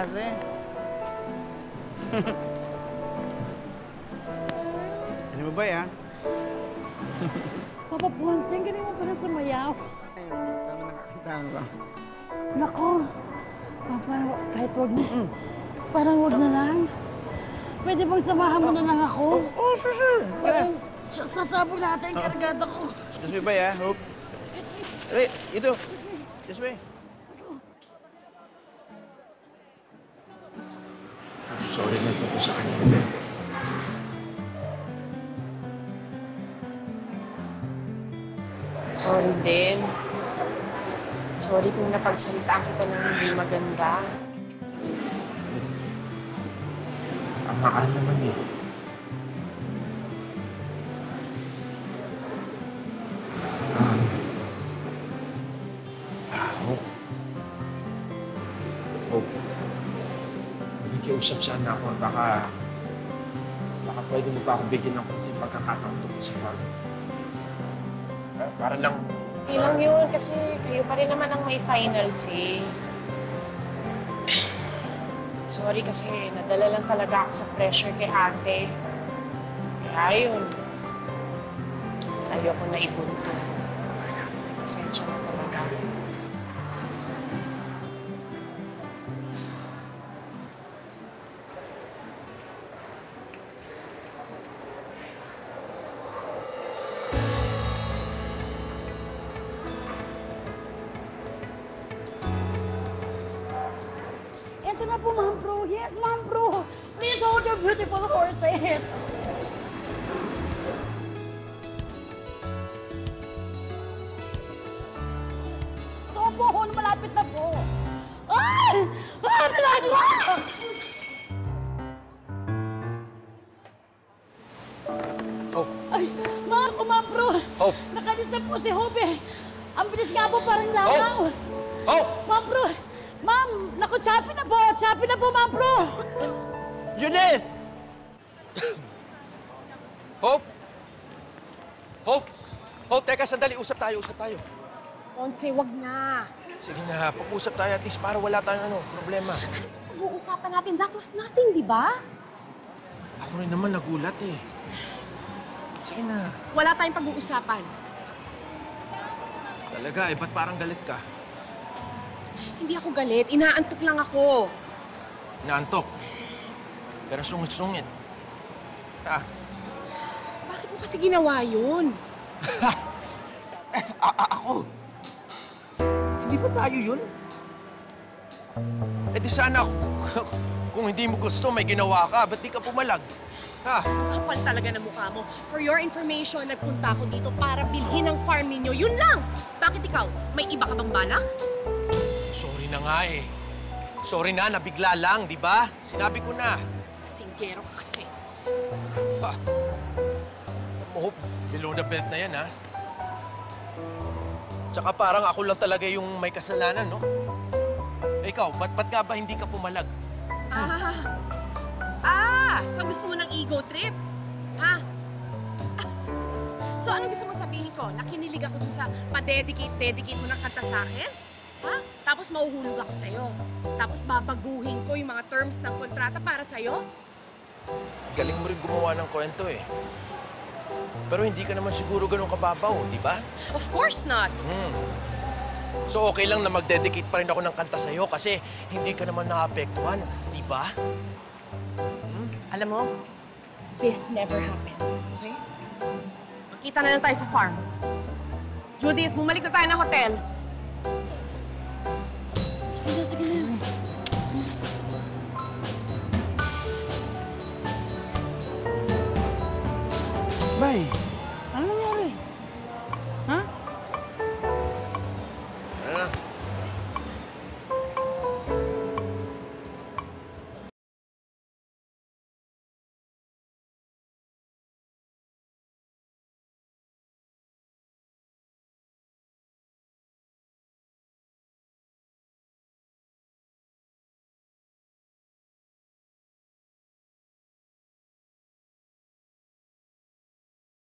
klase. Ano ba ba, ha? Papa Ponseng, galing mo pa na sumayaw. Ayun, tama nakakita ba? Nako, Papa, kahit wag na. Parang wag na lang. Pwede bang samahan mo na lang ako? Oh, sure. Parang sasabog natin yung kargada ko. Excuse me ba, ha? Hope. Dali, ito. This way. Sorry na ito po sa kanya. Sorry din. Sorry kung napagsalitaan kita ng hindi maganda. Ang mahal naman eh. Hope. Hope. Nakikiusap sana ako. Baka pwede mo pa ako bigyan ng konting pagkakataon tungkol sa farm. Para lang... Okay lang yun kasi kayo pa rin naman ang may finals eh. Sorry kasi nadala lang talaga ako sa pressure kay ate. Kaya yun. Sa'yo ko na ibunto. Pasensya na talaga. Ito na po, Ma'am Bro. Yes, Ma'am Bro. Please hold your beautiful horses. So po, malapit na po. Ay! Ah, bilagwa! Hope! Ay, Ma'am Bro. Hope! Nakalis na po si Hope eh. Ang bilis nga po parang langaw. Hope! Ma'am Bro. Ma'am, naku, choppy na po. Choppy na po, Ma'am Bro. Judith! Hope! Hope! Hope, teka, sandali. Usap tayo. Ponce, wag na. Sige na, pag-usap tayo at least para wala tayong problema. Pag-uusapan natin, that was nothing, di ba? Ako rin naman nagulat eh. Sige na. Wala tayong pag-uusapan. Talaga ba't parang galit ka? Hindi ako galit, inaantok lang ako. Naantok. Pero sungit-sungit. Ha? Bakit mo kasi ginawa yun? Ako? Hindi ba tayo yun? Di sana kung hindi mo gusto, may ginawa ka. Ba't di ka pumalag? Ha? Kapal talaga ng mukha mo. For your information, nagpunta ako dito para bilhin ang farm ninyo. Yun lang! Bakit ikaw? May iba ka bang balak? Sorry na nga eh. Sorry na, nabigla lang, di ba? Sinabi ko na. Singgero ka kasi. Ha? Oh, below the belt na yan, ha? Tsaka parang ako lang talaga yung may kasalanan, no? Ikaw, ba't nga ba hindi ka pumalag? So gusto mo ng ego trip? Ha? So ano gusto mo sabihin ko? Nakinilig ako dun sa pa-dedicate mo ng kanta sa akin? Ha? Tapos mahuhulog ako sa'yo. Tapos babaguhin ko yung mga terms ng kontrata para sa'yo? Galing mo rin gumawa ng kwento eh. Pero hindi ka naman siguro ganun kababaw, di ba? Of course not! So okay lang na mag-dedicate pa rin ako ng kanta sa'yo kasi hindi ka naman naapektuhan, di ba? Alam mo, this never happened, okay? Magkita na lang tayo sa farm. Judith, bumalik na tayo ng hotel. Sige na. Bye.